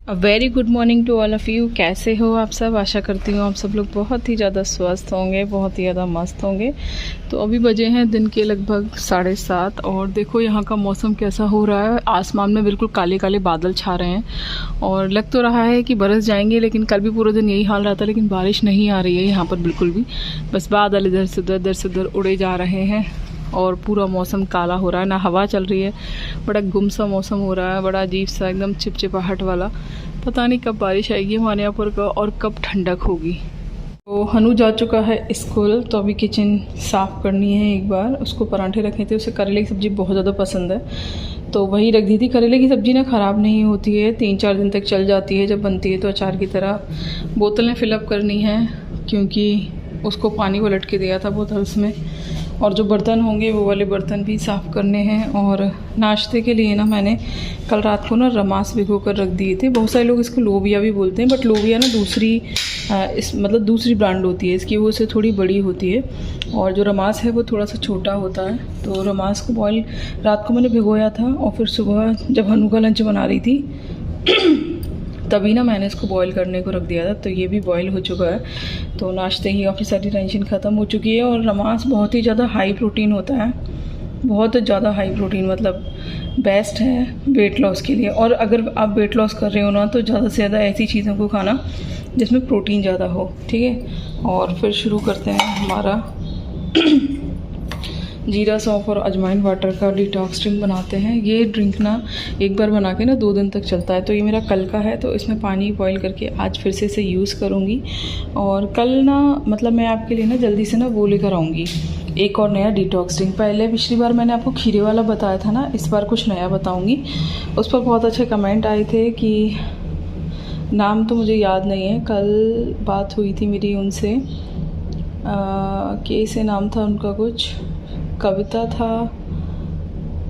Very good morning to all of you. कैसे हो आप सब? आशा करती हूँ आप सब लोग बहुत ही ज़्यादा स्वस्थ होंगे, बहुत ही ज़्यादा मस्त होंगे। तो अभी बजे हैं दिन के लगभग 7:30 और देखो यहाँ का मौसम कैसा हो रहा है। आसमान में बिल्कुल काले काले बादल छा रहे हैं और लग तो रहा है कि बरस जाएंगे, लेकिन कल भी पूरा दिन यही हाल रहा था, लेकिन बारिश नहीं आ रही है यहाँ पर बिल्कुल भी। बस बादल इधर से उधर उड़े जा रहे हैं और पूरा मौसम काला हो रहा है, ना हवा चल रही है, बड़ा गुम सा मौसम हो रहा है, बड़ा अजीब सा एकदम चिपचिपाहट वाला। पता नहीं कब बारिश आएगी हमारे यहाँ पर और कब ठंडक होगी। तो हनु जा चुका है स्कूल, तो अभी किचन साफ़ करनी है एक बार। उसको पराठे रखे थे, उसे करेले की सब्ज़ी बहुत ज़्यादा पसंद है, तो वही रख दी थी। करेले की सब्ज़ी ना ख़राब नहीं होती है, 3-4 दिन तक चल जाती है जब बनती है, तो अचार की तरह। बोतलें फिलअप करनी है क्योंकि उसको पानी पलट के दिया था बोतल्स में, और जो बर्तन होंगे वो वाले बर्तन भी साफ़ करने हैं। और नाश्ते के लिए ना मैंने कल रात को ना रमास भिगो कर रख दिए थे। बहुत सारे लोग इसको लोबिया भी बोलते हैं, बट लोबिया ना दूसरी मतलब दूसरी ब्रांड होती है इसकी, वो उससे थोड़ी बड़ी होती है, और जो रमास है वो थोड़ा सा छोटा होता है। तो रमास को बॉयल रात को मैंने भिगोया था, और फिर सुबह जब हनु का लंच बना रही थी तभी ना मैंने इसको बॉईल करने को रख दिया था, तो ये भी बॉईल हो चुका है। तो नाश्ते ही काफ़ी सारी टेंशन ख़त्म हो चुकी है। और रमास बहुत ही ज़्यादा हाई प्रोटीन होता है, बहुत ज़्यादा हाई प्रोटीन, मतलब बेस्ट है वेट लॉस के लिए। और अगर आप वेट लॉस कर रहे हो ना, तो ज़्यादा से ज़्यादा ऐसी चीज़ों को खाना जिसमें प्रोटीन ज़्यादा हो, ठीक है। और फिर शुरू करते हैं हमारा जीरा सौंफ और अजवाइन वाटर का डिटॉक्स ड्रिंक बनाते हैं। ये ड्रिंक ना एक बार बना के ना 2 दिन तक चलता है। तो ये मेरा कल का है, तो इसमें पानी बॉईल करके आज फिर से इसे यूज़ करूँगी। और कल ना मतलब मैं आपके लिए ना जल्दी से ना वो लेकर आऊँगी एक और नया डिटॉक्स ड्रिंक। पहले पिछली बार मैंने आपको खीरे वाला बताया था ना, इस बार कुछ नया बताऊँगी। उस पर बहुत अच्छे कमेंट आए थे कि नाम तो मुझे याद नहीं है, कल बात हुई थी मेरी उनसे, कैसे नाम था उनका, कुछ कविता था,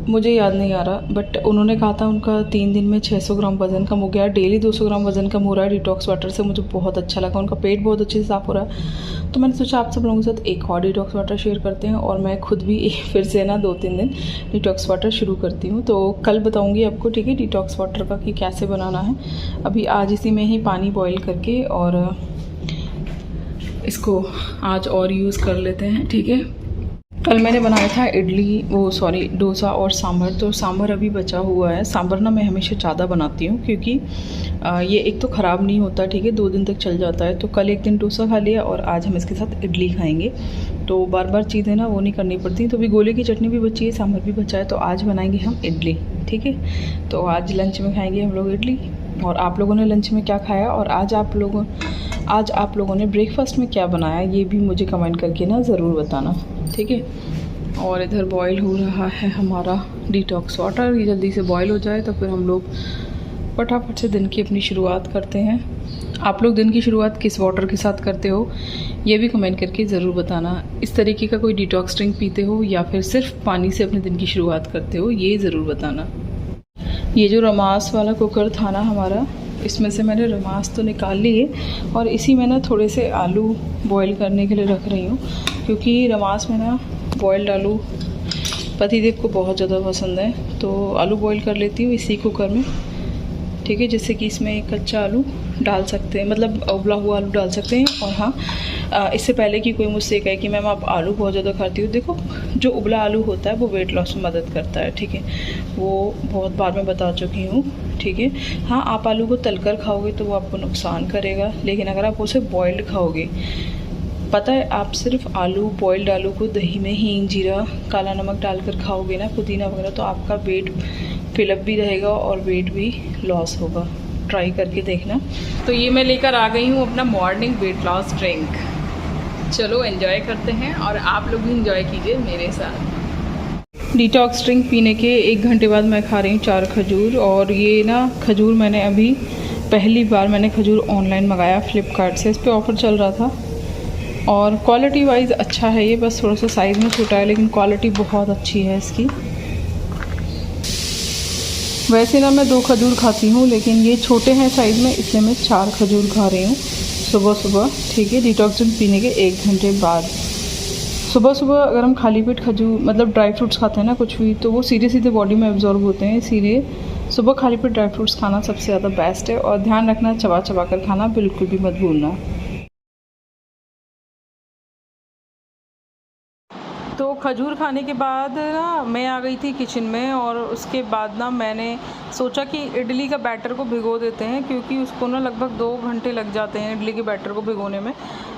मुझे याद नहीं आ रहा, बट उन्होंने कहा था उनका 3 दिन में 600 ग्राम वज़न कम हो गया, डेली 200 ग्राम वज़न कम हो रहा है डिटॉक्स वाटर से। मुझे बहुत अच्छा लगा, उनका पेट बहुत अच्छे से साफ़ हो रहा है। तो मैंने सोचा आप सब लोगों के साथ एक और डिटॉक्स वाटर शेयर करते हैं, और मैं खुद भी फिर से ना 2-3 दिन डिटॉक्स वाटर शुरू करती हूँ। तो कल बताऊँगी आपको, ठीक है, डिटॉक्स वाटर का कि कैसे बनाना है। अभी आज इसी में ही पानी बॉयल करके और इसको आज और यूज़ कर लेते हैं, ठीक है। कल मैंने बनाया था डोसा और सांभर। तो सांभर अभी बचा हुआ है। सांभर ना मैं हमेशा ज़्यादा बनाती हूँ क्योंकि ये एक तो ख़राब नहीं होता, ठीक है, 2 दिन तक चल जाता है। तो कल एक दिन डोसा खा लिया और आज हम इसके साथ इडली खाएंगे, तो बार बार चीज़ें ना वो नहीं करनी पड़ती। तो अभी गोले की चटनी भी बची है, सांभर भी बचा है, तो आज बनाएंगे हम इडली, ठीक है। तो आज लंच में खाएँगे हम लोग इडली। और आप लोगों ने लंच में क्या खाया, और आज आप लोगों ने ब्रेकफास्ट में क्या बनाया, ये भी मुझे कमेंट करके ना ज़रूर बताना, ठीक है। और इधर बॉईल हो रहा है हमारा डिटॉक्स वाटर। ये जल्दी से बॉईल हो जाए तो फिर हम लोग फटाफट से दिन की अपनी शुरुआत करते हैं। आप लोग दिन की शुरुआत किस वाटर के साथ करते हो, ये भी कमेंट करके ज़रूर बताना। इस तरीके का कोई डिटॉक्स ड्रिंक पीते हो या फिर सिर्फ पानी से अपने दिन की शुरुआत करते हो, ये ज़रूर बताना। ये जो रमास वाला कुकर था ना हमारा, इसमें से मैंने रमास तो निकाल लिए, और इसी में ना थोड़े से आलू बॉईल करने के लिए रख रही हूँ, क्योंकि रमास में ना बॉइल्ड आलू पतिदेव को बहुत ज़्यादा पसंद है। तो आलू बॉईल कर लेती हूँ इसी कुकर में, ठीक है, जिससे कि इसमें एक कच्चा आलू डाल सकते हैं, मतलब उबला हुआ आलू डाल सकते हैं। और हाँ, इससे पहले कि कोई मुझसे कहे कि मैम आप आलू बहुत ज़्यादा खाती हो, देखो जो उबला आलू होता है वो वेट लॉस में मदद करता है, ठीक है, वो बहुत बार मैं बता चुकी हूँ, ठीक है। हाँ, आप आलू को तलकर खाओगे तो वो आपको नुकसान करेगा, लेकिन अगर आप उसे बॉइल्ड खाओगे, पता है, आप सिर्फ आलू, बॉइल्ड आलू को दही में हींग, जीरा, काला नमक डालकर खाओगे ना, पुदीना वगैरह, तो आपका वेट फिलअप भी रहेगा और वेट भी लॉस होगा। ट्राई करके देखना। तो ये मैं लेकर आ गई हूँ अपना मॉर्निंग वेट लॉस ड्रिंक। चलो एंजॉय करते हैं, और आप लोग भी एंजॉय कीजिए मेरे साथ। डिटॉक्स ड्रिंक पीने के 1 घंटे बाद मैं खा रही हूँ 4 खजूर। और ये ना खजूर मैंने अभी पहली बार मैंने खजूर ऑनलाइन मंगाया फ्लिपकार्ट से, इस पर ऑफ़र चल रहा था, और क्वालिटी वाइज अच्छा है ये, बस थोड़ा सा साइज़ में छोटा है, लेकिन क्वालिटी बहुत अच्छी है इसकी। वैसे ना मैं 2 खजूर खाती हूँ, लेकिन ये छोटे हैं साइज़ में, इसलिए मैं 4 खजूर खा रही हूँ सुबह सुबह, ठीक है, डिटॉक्स ड्रिंक पीने के 1 घंटे बाद। सुबह सुबह अगर हम खाली पेट खजूर मतलब ड्राई फ्रूट्स खाते हैं ना कुछ भी, तो वो सीधे सीधे बॉडी में एब्जॉर्ब होते हैं, इसीलिए सुबह खाली पेट ड्राई फ्रूट्स खाना सबसे ज़्यादा बेस्ट है। और ध्यान रखना, चबा चबा कर खाना, बिल्कुल भी मत भूलना। तो खजूर खाने के बाद ना मैं आ गई थी किचन में, और उसके बाद ना मैंने सोचा कि इडली का बैटर को भिगो देते हैं, क्योंकि उसको ना लगभग 2 घंटे लग जाते हैं इडली के बैटर को भिगोने में।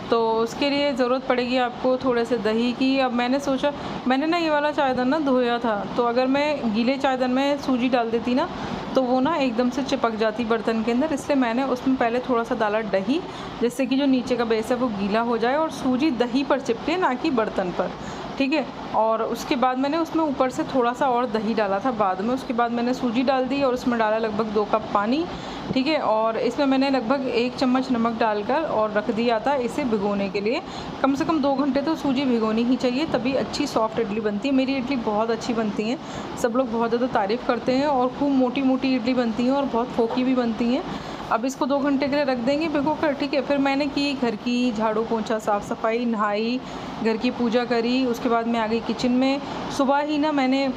तो उसके लिए ज़रूरत पड़ेगी आपको थोड़े से दही की। अब मैंने सोचा, मैंने ना ये वाला चायदान ना धोया था, तो अगर मैं गीले चायदान में सूजी डाल देती ना तो वो ना एकदम से चिपक जाती बर्तन के अंदर, इसलिए मैंने उसमें पहले थोड़ा सा डाला दही, जिससे कि जो नीचे का बेस है वो गीला हो जाए और सूजी दही पर चिपके, ना कि बर्तन पर, ठीक है। और उसके बाद मैंने उसमें ऊपर से थोड़ा सा और दही डाला था बाद में। उसके बाद मैंने सूजी डाल दी और उसमें डाला लगभग 2 कप पानी, ठीक है। और इसमें मैंने लगभग 1 चम्मच नमक डालकर और रख दिया था इसे भिगोने के लिए। कम से कम 2 घंटे तो सूजी भिगोनी ही चाहिए, तभी अच्छी सॉफ्ट इडली बनती है। मेरी इडली बहुत अच्छी बनती है, सब लोग बहुत ज़्यादा तारीफ़ करते हैं, और खूब मोटी मोटी इडली बनती हैं और बहुत फोकी भी बनती हैं। अब इसको 2 घंटे के लिए रख देंगे भिगो कर, ठीक है। फिर मैंने की घर की झाड़ू पोंछा, साफ़ सफाई, नहाई, घर की पूजा करी। उसके बाद मैं आ गई किचन में। सुबह ही ना मैंने,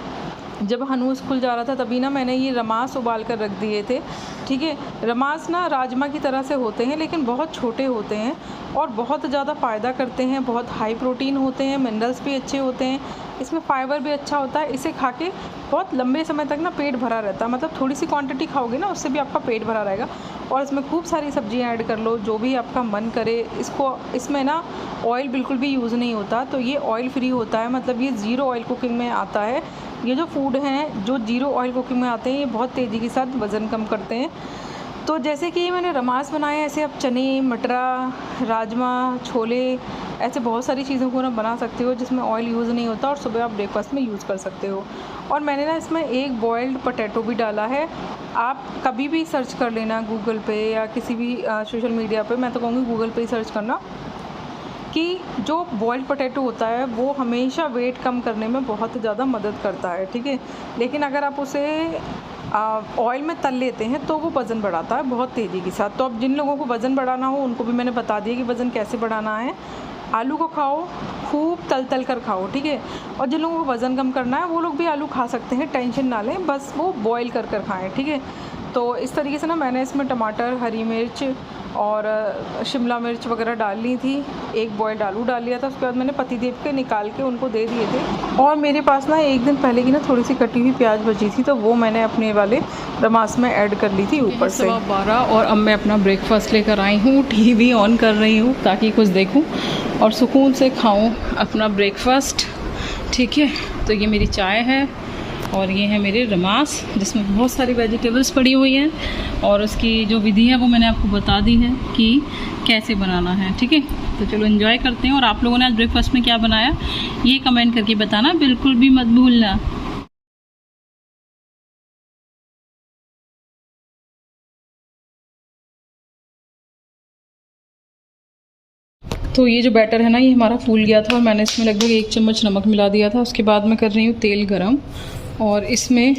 जब हनु स्कूल जा रहा था तभी ना मैंने ये रमास उबाल कर रख दिए थे, ठीक है। रमास ना राजमा की तरह से होते हैं, लेकिन बहुत छोटे होते हैं और बहुत ज़्यादा फ़ायदा करते हैं, बहुत हाई प्रोटीन होते हैं, मिनरल्स भी अच्छे होते हैं, इसमें फाइबर भी अच्छा होता है। इसे खा के बहुत लंबे समय तक ना पेट भरा रहता है, मतलब थोड़ी सी क्वांटिटी खाओगे ना उससे भी आपका पेट भरा रहेगा। और इसमें खूब सारी सब्जियां ऐड कर लो, जो भी आपका मन करे। इसमें ना ऑयल बिल्कुल भी यूज़ नहीं होता, तो ये ऑयल फ्री होता है, मतलब ये ज़ीरो ऑयल कुकिंग में आता है। ये जो फूड हैं जो ज़ीरो ऑयल कुकिंग में आते हैं, ये बहुत तेज़ी के साथ वज़न कम करते हैं। तो जैसे कि मैंने रमास बनाए, ऐसे आप चने, मटरा, राजमा, छोले, ऐसे बहुत सारी चीज़ों को ना बना सकते हो जिसमें ऑयल यूज़ नहीं होता, और सुबह आप ब्रेकफास्ट में यूज़ कर सकते हो। और मैंने ना इसमें एक बॉयल्ड पोटैटो भी डाला है। आप कभी भी सर्च कर लेना गूगल पे या किसी भी सोशल मीडिया पे, मैं तो कहूँगी गूगल पे ही सर्च करना, कि जो बॉयल्ड पोटैटो होता है वो हमेशा वेट कम करने में बहुत ज़्यादा मदद करता है, ठीक है। लेकिन अगर आप उसे ऑयल में तल लेते हैं तो वो वज़न बढ़ाता है बहुत तेज़ी के साथ। तो अब जिन लोगों को वज़न बढ़ाना हो उनको भी मैंने बता दिया कि वज़न कैसे बढ़ाना है। आलू को खाओ, खूब तल कर खाओ, ठीक है। और जिन लोगों को वज़न कम करना है वो लोग भी आलू खा सकते हैं, टेंशन ना लें, बस वो बॉयल कर खाएँ, ठीक है। तो इस तरीके से ना मैंने इसमें टमाटर, हरी मिर्च और शिमला मिर्च वगैरह डाल ली थी। एक बॉयल्ड आलू डाल लिया था। उसके बाद मैंने पतिदेव के निकाल के उनको दे दिए थे। और मेरे पास ना एक दिन पहले की ना थोड़ी सी कटी हुई प्याज बची थी, तो वो मैंने अपने वाले रमास में ऐड कर ली थी ऊपर से। 12:15 और अब मैं अपना ब्रेकफास्ट लेकर आई हूँ, टीवी ऑन कर रही हूँ ताकि कुछ देखूँ और सुकून से खाऊँ अपना ब्रेकफास्ट, ठीक है। तो ये मेरी चाय है और ये है मेरे रमास, जिसमें बहुत सारी वेजिटेबल्स पड़ी हुई हैं, और उसकी जो विधि है वो मैंने आपको बता दी है कि कैसे बनाना है, ठीक है। तो चलो एंजॉय करते हैं। और आप लोगों ने आज ब्रेकफास्ट में क्या बनाया ये कमेंट करके बताना, बिल्कुल भी मत भूलना। तो ये जो बैटर है ना, ये हमारा फूल गया था और मैंने इसमें लगभग 1 चम्मच नमक मिला दिया था। उसके बाद मैं कर रही हूँ तेल गरम, और इसमें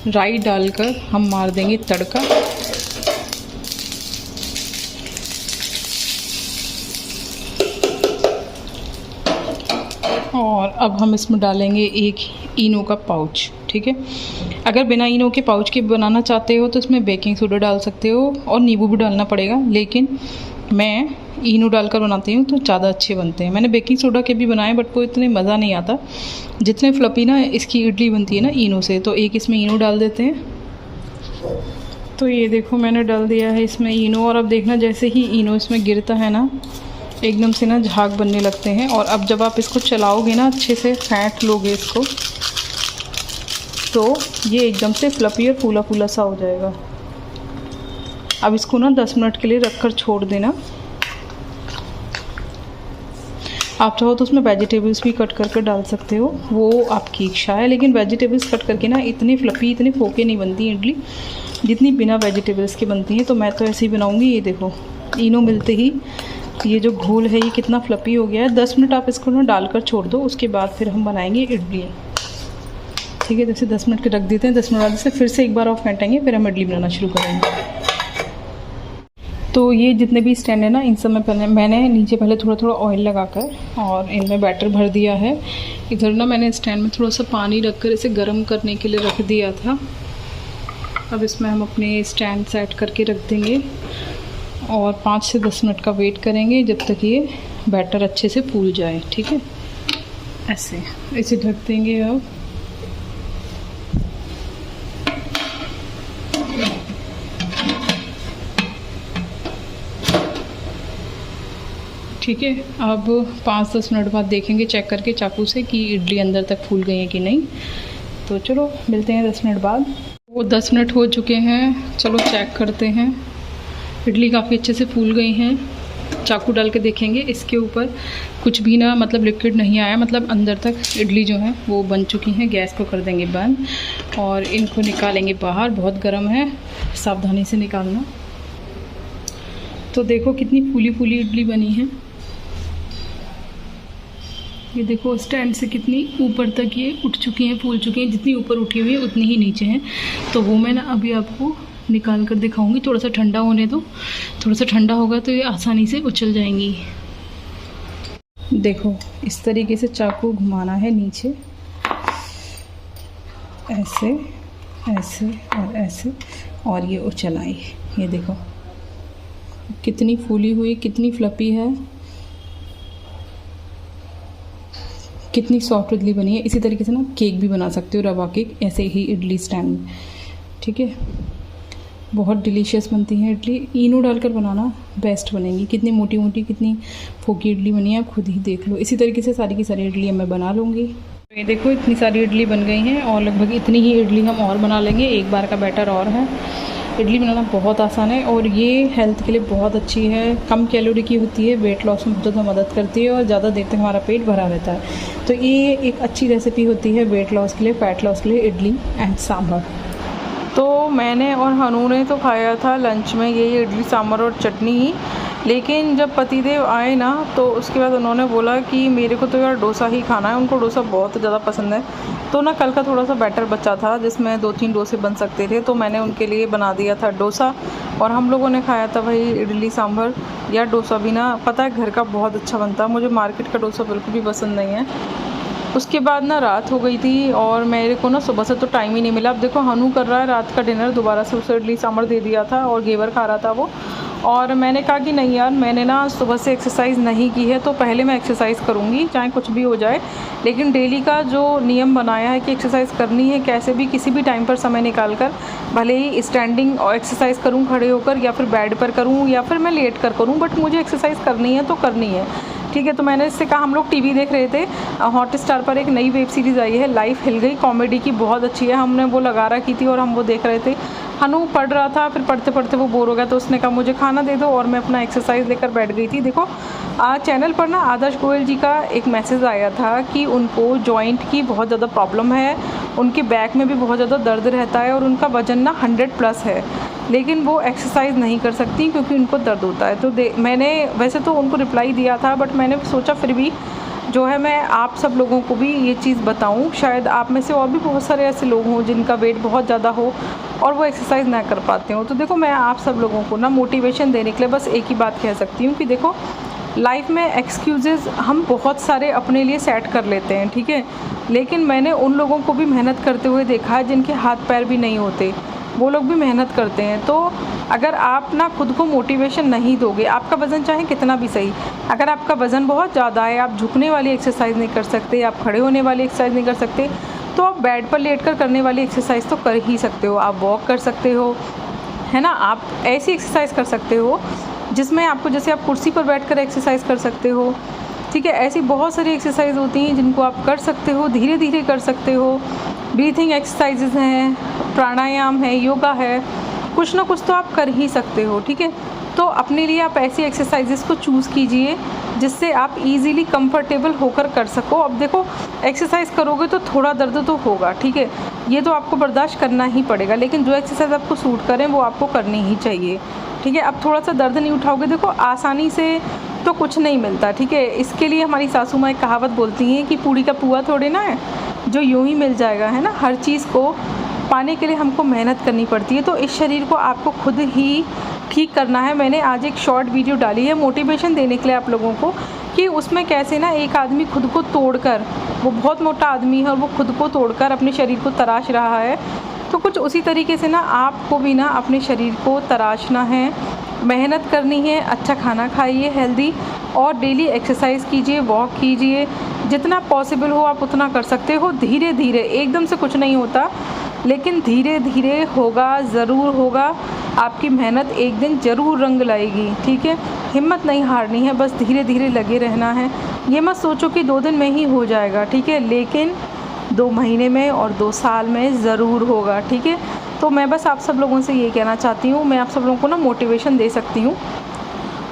राई डालकर हम मार देंगे तड़का। और अब हम इसमें डालेंगे एक इनो का पाउच, ठीक है। अगर बिना इनो के पाउच के बनाना चाहते हो तो इसमें बेकिंग सोडा डाल सकते हो और नींबू भी डालना पड़ेगा, लेकिन मैं इनो डालकर बनाती हूँ तो ज़्यादा अच्छे बनते हैं। मैंने बेकिंग सोडा के भी बनाए बट वो इतने मज़ा नहीं आता जितने फ्लपी ना इसकी इडली बनती है ना इनो से। तो एक इसमें इनो डाल देते हैं। तो ये देखो मैंने डाल दिया है इसमें इनो, और अब देखना जैसे ही इनो इसमें गिरता है ना, एकदम से ना झाग बनने लगते हैं। और अब जब आप इसको चलाओगे ना, अच्छे से फेंट लोगे इसको, तो ये एकदम से फ्लपी और फूला फूला सा हो जाएगा। अब इसको ना 10 मिनट के लिए रखकर छोड़ देना। आप चाहो तो उसमें वेजिटेबल्स भी कट करके डाल सकते हो, वो आपकी इच्छा है। लेकिन वेजिटेबल्स कट करके ना इतनी फ्लपी, इतनी फोके नहीं बनती इडली जितनी बिना वेजिटेबल्स की बनती है। तो मैं तो ऐसे ही बनाऊंगी। ये देखो इनो मिलते ही ये जो घोल है ये कितना फ्लपी हो गया है। 10 मिनट आप इसको ना डालकर छोड़ दो, उसके बाद फिर हम बनाएंगे इडली, ठीक है। जैसे 10 मिनट के रख देते हैं, 10 मिनट बाद से फिर से एक बार और फेंटेंगे, फिर हम इडली बनाना शुरू करेंगे। तो ये जितने भी स्टैंड है ना, इन सब में पहले मैंने नीचे थोड़ा थोड़ा ऑयल लगाकर और इनमें बैटर भर दिया है। इधर ना मैंने स्टैंड में थोड़ा सा पानी रखकर इसे गर्म करने के लिए रख दिया था। अब इसमें हम अपने स्टैंड सेट करके रख देंगे और 5 से 10 मिनट का वेट करेंगे जब तक ये बैटर अच्छे से फूल जाए। ठीक है, ऐसे इसे ढक देंगे। अब ठीक है, अब 5-10 मिनट बाद देखेंगे चेक करके चाकू से कि इडली अंदर तक फूल गई है कि नहीं। तो चलो मिलते हैं 10 मिनट बाद। वो 10 मिनट हो चुके हैं, चलो चेक करते हैं। इडली काफ़ी अच्छे से फूल गई हैं। चाकू डाल के देखेंगे, इसके ऊपर कुछ भी ना मतलब लिक्विड नहीं आया, मतलब अंदर तक इडली जो है वो बन चुकी हैं। गैस को कर देंगे बंद और इनको निकालेंगे बाहर। बहुत गर्म है, सावधानी से निकालना। तो देखो कितनी फूली फूली इडली बनी है। ये देखो स्टैंड से कितनी ऊपर तक ये उठ चुकी हैं, फूल चुकी हैं। जितनी ऊपर उठी हुई है उतनी ही नीचे हैं। तो वो मैं ना अभी आपको निकाल कर दिखाऊंगी। थोड़ा सा ठंडा होने दो, थोड़ा सा ठंडा होगा तो ये आसानी से उछल जाएंगी। देखो इस तरीके से चाकू घुमाना है नीचे, ऐसे ऐसे और ऐसे, और ये उछल आई। ये देखो कितनी फूली हुई, कितनी फ्लफी है, कितनी सॉफ्ट इडली बनी है। इसी तरीके से ना केक भी बना सकते हो, रवा केक, ऐसे ही इडली स्टैंड में। ठीक है, बहुत डिलीशियस बनती है इडली। इनो डालकर बनाना बेस्ट बनेंगी। कितनी मोटी मोटी, कितनी फोकी इडली बनी है, आप खुद ही देख लो। इसी तरीके से सारी की सारी इडली मैं बना लूँगी। तो ये देखो इतनी सारी इडली बन गई हैं और लगभग इतनी ही इडली हम और बना लेंगे। एक बार का बैटर और है। इडली बनाना बहुत आसान है और ये हेल्थ के लिए बहुत अच्छी है। कम कैलोरी की होती है, वेट लॉस में बहुत ज़्यादा मदद करती है और ज़्यादा देर तक हमारा पेट भरा रहता है। तो ये एक अच्छी रेसिपी होती है वेट लॉस के लिए, फैट लॉस के लिए, इडली एंड सांभर। तो मैंने और हनू ने तो खाया था लंच में ये इडली सांभर और चटनी ही। लेकिन जब पतिदेव आए ना तो उसके बाद उन्होंने बोला कि मेरे को तो यार डोसा ही खाना है। उनको डोसा बहुत ज़्यादा पसंद है। तो ना कल का थोड़ा सा बैटर बचा था जिसमें 2-3 डोसे बन सकते थे, तो मैंने उनके लिए बना दिया था डोसा और हम लोगों ने खाया था भाई इडली सांभर। या डोसा भी ना पता है घर का बहुत अच्छा बनता है। मुझे मार्केट का डोसा बिल्कुल भी पसंद नहीं है। उसके बाद ना रात हो गई थी और मेरे को ना सुबह से तो टाइम ही नहीं मिला। अब देखो हनू कर रहा है रात का डिनर, दोबारा से उसे इडली सांभर दे दिया था और घेवर खा रहा था वो। और मैंने कहा कि नहीं यार, मैंने ना सुबह से एक्सरसाइज नहीं की है तो पहले मैं एक्सरसाइज करूँगी चाहे कुछ भी हो जाए। लेकिन डेली का जो नियम बनाया है कि एक्सरसाइज करनी है, कैसे भी किसी भी टाइम पर समय निकाल कर, भले ही स्टैंडिंग और एक्सरसाइज करूँ खड़े होकर या फिर बेड पर करूँ या फिर मैं लेट कर करूँ, बट मुझे एक्सरसाइज करनी है तो करनी है। ठीक है, तो मैंने इससे कहा, हम लोग टीवी देख रहे थे, हॉटस्टार पर एक नई वेब सीरीज़ आई है लाइफ हिल गई, कॉमेडी की, बहुत अच्छी है। हमने वो लगा रखी थी और हम वो देख रहे थे। हनू पढ़ रहा था, फिर पढ़ते पढ़ते वो बोर हो गया तो उसने कहा मुझे खाना दे दो और मैं अपना एक्सरसाइज लेकर बैठ गई थी। देखो आज चैनल पर ना आदर्श गोयल जी का एक मैसेज आया था कि उनको जॉइंट की बहुत ज़्यादा प्रॉब्लम है, उनके बैक में भी बहुत ज़्यादा दर्द रहता है और उनका वज़न ना 100+ है, लेकिन वो एक्सरसाइज नहीं कर सकती क्योंकि उनको दर्द होता है। तो मैंने वैसे तो उनको रिप्लाई दिया था, बट मैंने सोचा फिर भी जो है मैं आप सब लोगों को भी ये चीज़ बताऊं। शायद आप में से और भी बहुत सारे ऐसे लोग हों जिनका वेट बहुत ज़्यादा हो और वो एक्सरसाइज ना कर पाते हो। तो देखो मैं आप सब लोगों को ना मोटिवेशन देने के लिए बस एक ही बात कह सकती हूँ कि देखो लाइफ में एक्सक्यूज़ेस हम बहुत सारे अपने लिए सेट कर लेते हैं, ठीक है, लेकिन मैंने उन लोगों को भी मेहनत करते हुए देखा है जिनके हाथ पैर भी नहीं होते, वो लोग भी मेहनत करते हैं। तो अगर आप ना खुद को मोटिवेशन नहीं दोगे, आपका वज़न चाहे कितना भी सही, अगर आपका वज़न बहुत ज़्यादा है, आप झुकने वाली एक्सरसाइज नहीं कर सकते, आप खड़े होने वाली एक्सरसाइज नहीं कर सकते, तो आप बेड पर लेटकर करने वाली एक्सरसाइज तो कर ही सकते हो। आप वॉक कर सकते हो, है ना, आप ऐसी एक्सरसाइज कर सकते हो जिसमें आपको, जैसे आप कुर्सी पर बैठकर एक्सरसाइज कर सकते हो, ठीक है, ऐसी बहुत सारी एक्सरसाइज होती हैं जिनको आप कर सकते हो, धीरे धीरे कर सकते हो। ब्रीथिंग एक्सरसाइजेज हैं, प्राणायाम है, योगा है, कुछ ना कुछ तो आप कर ही सकते हो, ठीक है। तो अपने लिए आप ऐसी एक्सरसाइजेस को चूज़ कीजिए जिससे आप इजीली कंफर्टेबल होकर कर सको। अब देखो एक्सरसाइज करोगे तो थोड़ा दर्द तो होगा, ठीक है, ये तो आपको बर्दाश्त करना ही पड़ेगा, लेकिन जो एक्सरसाइज आपको सूट करें वो आपको करनी ही चाहिए, ठीक है। अब थोड़ा सा दर्द नहीं उठाओगे, देखो आसानी से तो कुछ नहीं मिलता, ठीक है। इसके लिए हमारी सासू माँ एक कहावत बोलती हैं कि पूड़ी का पुआ थोड़े ना है जो यूँ ही मिल जाएगा, है ना। हर चीज़ को पाने के लिए हमको मेहनत करनी पड़ती है। तो इस शरीर को आपको खुद ही ठीक करना है। मैंने आज एक शॉर्ट वीडियो डाली है मोटिवेशन देने के लिए आप लोगों को, कि उसमें कैसे ना एक आदमी खुद को तोड़कर, वो बहुत मोटा आदमी है और वो खुद को तोड़कर अपने शरीर को तराश रहा है। तो कुछ उसी तरीके से ना आपको भी ना अपने शरीर को तराशना है, मेहनत करनी है, अच्छा खाना खाइए हेल्दी, और डेली एक्सरसाइज कीजिए, वॉक कीजिए, जितना पॉसिबल हो आप उतना कर सकते हो। धीरे धीरे, एकदम से कुछ नहीं होता, लेकिन धीरे धीरे होगा, ज़रूर होगा। आपकी मेहनत एक दिन ज़रूर रंग लाएगी, ठीक है। हिम्मत नहीं हारनी है, बस धीरे धीरे लगे रहना है। ये मत सोचो कि 2 दिन में ही हो जाएगा, ठीक है, लेकिन 2 महीने में और 2 साल में ज़रूर होगा, ठीक है। तो मैं बस आप सब लोगों से ये कहना चाहती हूँ, मैं आप सब लोगों को ना मोटिवेशन दे सकती हूँ।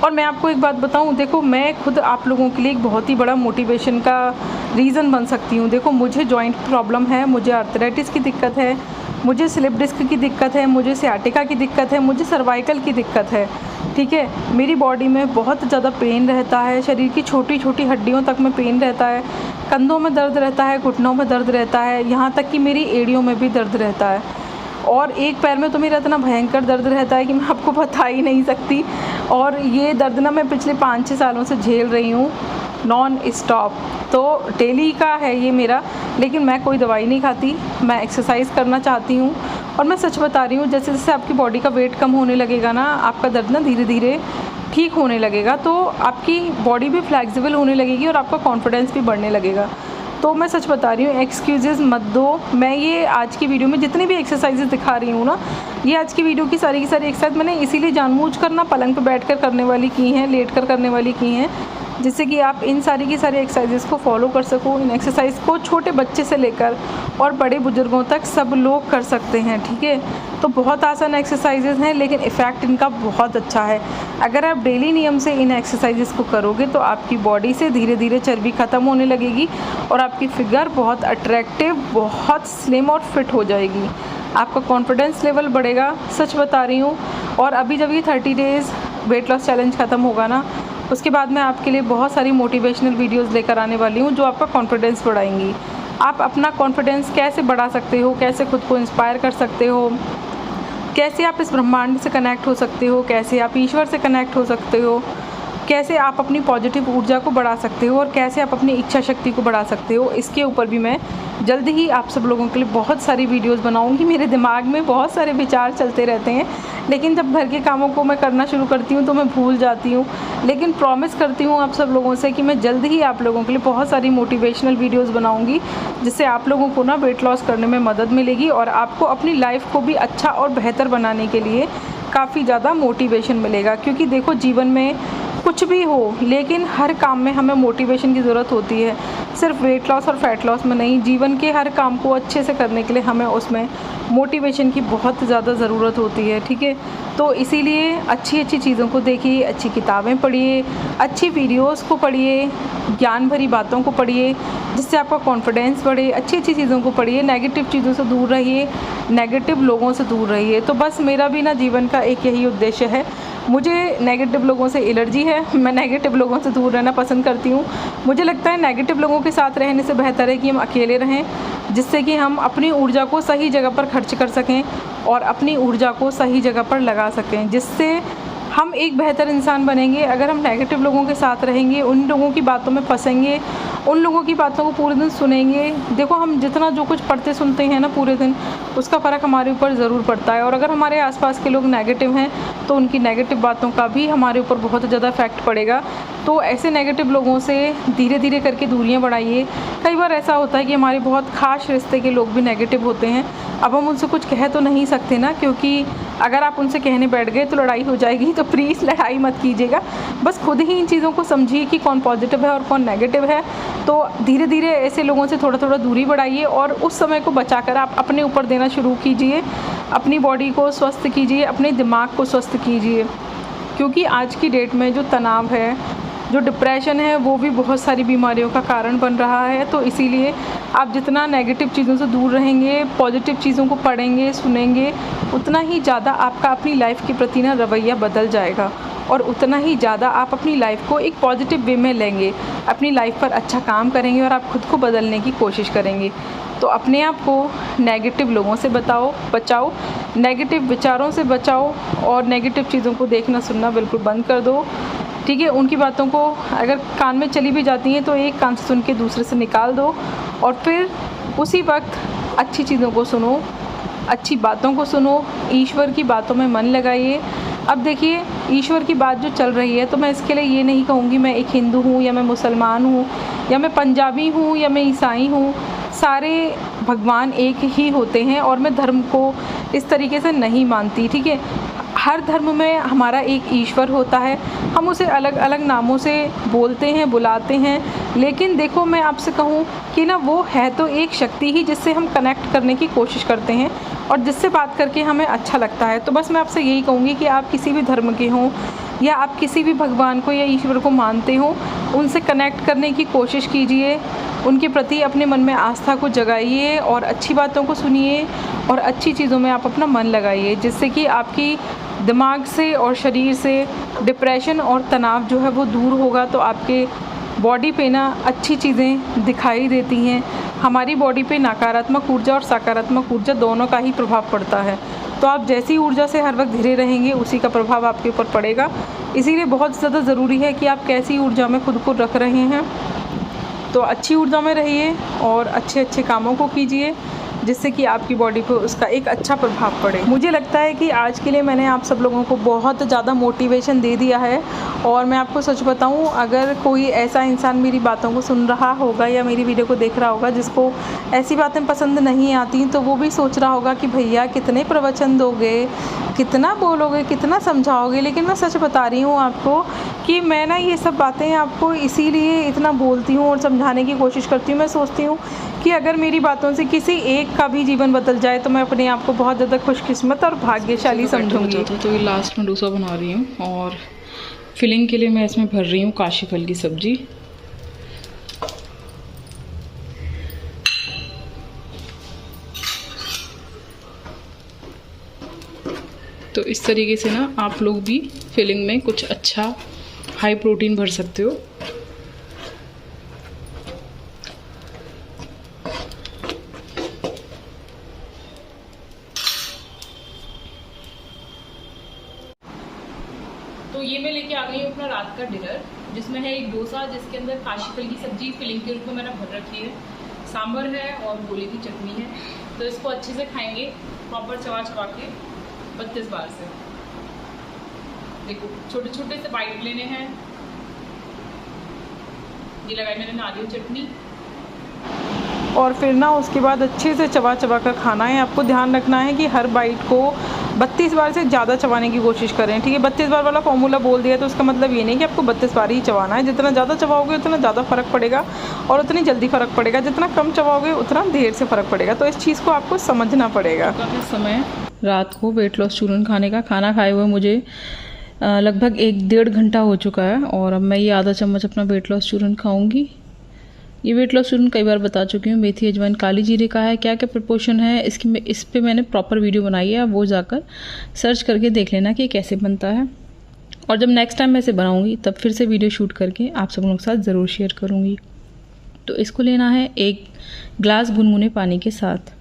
और मैं आपको एक बात बताऊँ, देखो मैं खुद आप लोगों के लिए एक बहुत ही बड़ा मोटिवेशन का रीज़न बन सकती हूँ। देखो मुझे जॉइंट प्रॉब्लम है, मुझे आर्थराइटिस की दिक्कत है, मुझे स्लिप डिस्क की दिक्कत है, मुझे सियाटिका की दिक्कत है, मुझे सर्वाइकल की दिक्कत है, ठीक है। मेरी बॉडी में बहुत ज़्यादा पेन रहता है, शरीर की छोटी छोटी हड्डियों तक में पेन रहता है, कंधों में दर्द रहता है, घुटनों में दर्द रहता है, यहाँ तक कि मेरी एड़ियों में भी दर्द रहता है, और एक पैर में तो मेरा इतना भयंकर दर्द रहता है कि मैं आपको बता ही नहीं सकती। और ये दर्द ना मैं पिछले 5-6 सालों से झेल रही हूँ नॉन स्टॉप। तो डेली का है ये मेरा, लेकिन मैं कोई दवाई नहीं खाती, मैं एक्सरसाइज करना चाहती हूँ। और मैं सच बता रही हूँ, जैसे जैसे आपकी बॉडी का वेट कम होने लगेगा ना, आपका दर्द ना धीरे धीरे ठीक होने लगेगा, तो आपकी बॉडी भी फ्लेक्सिबल होने लगेगी और आपका कॉन्फिडेंस भी बढ़ने लगेगा। तो मैं सच बता रही हूँ, एक्सक्यूज़ेज़ मत दो। मैं ये आज की वीडियो में जितनी भी एक्सरसाइजेज दिखा रही हूँ ना, ये आज की वीडियो की सारी एक्सरसाइज मैंने इसीलिए जानबूझकर ना पलंग पे बैठकर करने वाली की हैं, लेट कर करने वाली की हैं, जिससे कि आप इन सारी की सारी एक्सरसाइजेस को फॉलो कर सको। इन एक्सरसाइज को छोटे बच्चे से लेकर और बड़े बुजुर्गों तक सब लोग कर सकते हैं, ठीक है। तो बहुत आसान एक्सरसाइजेस हैं, लेकिन इफ़ेक्ट इनका बहुत अच्छा है। अगर आप डेली नियम से इन एक्सरसाइजेस को करोगे तो आपकी बॉडी से धीरे धीरे चर्बी ख़त्म होने लगेगी और आपकी फिगर बहुत अट्रैक्टिव, बहुत स्लिम और फिट हो जाएगी। आपका कॉन्फिडेंस लेवल बढ़ेगा, सच बता रही हूँ। और अभी जब ये 30 डेज़ वेट लॉस चैलेंज ख़त्म होगा ना, उसके बाद मैं आपके लिए बहुत सारी मोटिवेशनल वीडियोस लेकर आने वाली हूँ जो आपका कॉन्फिडेंस बढ़ाएंगी। आप अपना कॉन्फिडेंस कैसे बढ़ा सकते हो, कैसे खुद को इंस्पायर कर सकते हो, कैसे आप इस ब्रह्मांड से कनेक्ट हो सकते हो, कैसे आप ईश्वर से कनेक्ट हो सकते हो, कैसे आप अपनी पॉजिटिव ऊर्जा को बढ़ा सकते हो, और कैसे आप अपनी इच्छा शक्ति को बढ़ा सकते हो, इसके ऊपर भी मैं जल्दी ही आप सब लोगों के लिए बहुत सारी वीडियोस बनाऊंगी। मेरे दिमाग में बहुत सारे विचार चलते रहते हैं, लेकिन जब घर के कामों को मैं करना शुरू करती हूँ तो मैं भूल जाती हूँ। लेकिन प्रॉमिस करती हूँ आप सब लोगों से कि मैं जल्द ही आप लोगों के लिए बहुत सारी मोटिवेशनल वीडियोस बनाऊंगी, जिससे आप लोगों को ना वेट लॉस करने में मदद मिलेगी और आपको अपनी लाइफ को भी अच्छा और बेहतर बनाने के लिए काफ़ी ज़्यादा मोटिवेशन मिलेगा। क्योंकि देखो, जीवन में कुछ भी हो, लेकिन हर काम में हमें मोटिवेशन की ज़रूरत होती है, सिर्फ वेट लॉस और फैट लॉस में नहीं। जीवन के हर काम को अच्छे से करने के लिए हमें उसमें मोटिवेशन की बहुत ज़्यादा ज़रूरत होती है, ठीक है। तो इसीलिए अच्छी अच्छी चीज़ों को देखिए, अच्छी किताबें पढ़िए, अच्छी वीडियोस को पढ़िए, ज्ञान भरी बातों को पढ़िए, जिससे आपका कॉन्फिडेंस बढ़े। अच्छी अच्छी चीज़ों को पढ़िए, नेगेटिव चीज़ों से दूर रहिए, नेगेटिव लोगों से दूर रहिए। तो बस मेरा भी ना जीवन का एक यही उद्देश्य है। मुझे नेगेटिव लोगों से एलर्जी है, मैं नेगेटिव लोगों से दूर रहना पसंद करती हूँ। मुझे लगता है नेगेटिव लोगों के साथ रहने से बेहतर है कि हम अकेले रहें, जिससे कि हम अपनी ऊर्जा को सही जगह पर खर्च कर सकें और अपनी ऊर्जा को सही जगह पर लगा सकें, जिससे हम एक बेहतर इंसान बनेंगे। अगर हम नेगेटिव लोगों के साथ रहेंगे, उन लोगों की बातों में फंसेंगे, उन लोगों की बातों को पूरे दिन सुनेंगे, देखो हम जितना जो कुछ पढ़ते सुनते हैं ना पूरे दिन, उसका फ़र्क हमारे ऊपर ज़रूर पड़ता है। और अगर हमारे आसपास के लोग नेगेटिव हैं तो उनकी नेगेटिव बातों का भी हमारे ऊपर बहुत ज़्यादा इफेक्ट पड़ेगा। तो ऐसे नेगेटिव लोगों से धीरे धीरे करके दूरियां बढ़ाइए। कई बार ऐसा होता है कि हमारे बहुत ख़ास रिश्ते के लोग भी नेगेटिव होते हैं, अब हम उनसे कुछ कह तो नहीं सकते ना, क्योंकि अगर आप उनसे कहने बैठ गए तो लड़ाई हो जाएगी। तो प्लीज़ लड़ाई मत कीजिएगा, बस खुद ही इन चीज़ों को समझिए कि कौन पॉजिटिव है और कौन नेगेटिव है। तो धीरे धीरे ऐसे लोगों से थोड़ा थोड़ा दूरी बढ़ाइए और उस समय को बचाकर आप अपने ऊपर देना शुरू कीजिए। अपनी बॉडी को स्वस्थ कीजिए, अपने दिमाग को स्वस्थ कीजिए, क्योंकि आज की डेट में जो तनाव है, जो डिप्रेशन है, वो भी बहुत सारी बीमारियों का कारण बन रहा है। तो इसीलिए आप जितना नेगेटिव चीज़ों से दूर रहेंगे, पॉजिटिव चीज़ों को पढ़ेंगे, सुनेंगे, उतना ही ज़्यादा आपका अपनी लाइफ के प्रति ना रवैया बदल जाएगा और उतना ही ज़्यादा आप अपनी लाइफ को एक पॉजिटिव वे में लेंगे, अपनी लाइफ पर अच्छा काम करेंगे और आप खुद को बदलने की कोशिश करेंगे। तो अपने आप को नेगेटिव लोगों से बचाओ, नेगेटिव विचारों से बचाओ और नेगेटिव चीज़ों को देखना सुनना बिल्कुल बंद कर दो, ठीक है। उनकी बातों को अगर कान में चली भी जाती हैं तो एक कान से सुन के दूसरे से निकाल दो और फिर उसी वक्त अच्छी चीज़ों को सुनो, अच्छी बातों को सुनो, ईश्वर की बातों में मन लगाइए। अब देखिए, ईश्वर की बात जो चल रही है तो मैं इसके लिए ये नहीं कहूँगी मैं एक हिंदू हूँ या मैं मुसलमान हूँ या मैं पंजाबी हूँ या मैं ईसाई हूँ, सारे भगवान एक ही होते हैं और मैं धर्म को इस तरीके से नहीं मानती, ठीक है। हर धर्म में हमारा एक ईश्वर होता है, हम उसे अलग अलग नामों से बोलते हैं, बुलाते हैं, लेकिन देखो मैं आपसे कहूँ कि ना वो है तो एक शक्ति ही जिससे हम कनेक्ट करने की कोशिश करते हैं और जिससे बात करके हमें अच्छा लगता है। तो बस मैं आपसे यही कहूँगी कि आप किसी भी धर्म के हों या आप किसी भी भगवान को या ईश्वर को मानते हो, उनसे कनेक्ट करने की कोशिश कीजिए, उनके प्रति अपने मन में आस्था को जगाइए और अच्छी बातों को सुनिए और अच्छी चीज़ों में आप अपना मन लगाइए, जिससे कि आपकी दिमाग से और शरीर से डिप्रेशन और तनाव जो है वो दूर होगा। तो आपके बॉडी पे ना अच्छी चीज़ें दिखाई देती हैं। हमारी बॉडी पे नकारात्मक ऊर्जा और सकारात्मक ऊर्जा दोनों का ही प्रभाव पड़ता है, तो आप जैसी ऊर्जा से हर वक्त घिरे रहेंगे उसी का प्रभाव आपके ऊपर पड़ेगा। इसीलिए बहुत ज़्यादा ज़रूरी है कि आप कैसी ऊर्जा में खुद को रख रहे हैं। तो अच्छी ऊर्जा में रहिए और अच्छे अच्छे कामों को कीजिए जिससे कि आपकी बॉडी को उसका एक अच्छा प्रभाव पड़े। मुझे लगता है कि आज के लिए मैंने आप सब लोगों को बहुत ज़्यादा मोटिवेशन दे दिया है और मैं आपको सच बताऊं, अगर कोई ऐसा इंसान मेरी बातों को सुन रहा होगा या मेरी वीडियो को देख रहा होगा जिसको ऐसी बातें पसंद नहीं आती, तो वो भी सोच रहा होगा कि भैया कितने प्रवचन दोगे, कितना बोलोगे, कितना समझाओगे। लेकिन मैं सच बता रही हूँ आपको कि मैं ना ये सब बातें आपको इसीलिए इतना बोलती हूँ और समझाने की कोशिश करती हूँ। मैं सोचती हूँ कि अगर मेरी बातों से किसी एक का भी जीवन बदल जाए तो मैं अपने आप को बहुत ज़्यादा खुशकिस्मत और भाग्यशाली समझूंगी। तो ये लास्ट में डोसा बना रही हूँ और फिलिंग के लिए मैं इसमें भर रही हूँ काशी फल की सब्जी। तो इस तरीके से ना आप लोग भी फिलिंग में कुछ अच्छा हाई प्रोटीन भर सकते हो। तो ये मैं लेके आ गई हूँ अपना रात का डिनर, जिसमें है एक डोसा जिसके अंदर काशी फल की सब्जी फिलिंग के रूप में मैंने भर रखी है, सांभर है और गोले की चटनी है। तो इसको अच्छे से खाएंगे प्रॉपर चबा चबा के 32 बार से। देखो छोटे छोटे से बाइट लेने हैं। ये लगाई मैंने नारियल चटनी और फिर ना उसके बाद अच्छे से चबा चबा कर खाना है। आपको ध्यान रखना है कि हर बाइट को 32 बार से ज़्यादा चबाने की कोशिश करें, ठीक है। 32 बार वाला फॉर्मूला बोल दिया तो उसका मतलब ये नहीं कि आपको 32 बार ही चबाना है। जितना ज़्यादा चबाओगे उतना ज़्यादा फ़र्क पड़ेगा और उतनी जल्दी फ़र्क पड़ेगा, जितना कम चबाओगे उतना देर से फ़र्क पड़ेगा। तो इस चीज़ को आपको समझना पड़ेगा। समय रात को वेट लॉस चूरन खाने का, खाना खाए हुए मुझे लगभग 1-1.5 घंटा हो चुका है और अब मैं ये आधा चम्मच अपना वेट लॉस चूरन खाऊंगी। ये वेट लॉस चूरन कई बार बता चुकी हूँ। मेथी, अजवाइन, काली जीरे का है, क्या क्या प्रपोर्शन है इसकी, इस पे मैंने प्रॉपर वीडियो बनाई है। आप वो जाकर सर्च करके देख लेना कि कैसे बनता है। और जब नेक्स्ट टाइम मैं इसे बनाऊँगी तब फिर से वीडियो शूट करके आप सब लोगों के साथ ज़रूर शेयर करूँगी। तो इसको लेना है 1 गिलास गुनगुने पानी के साथ।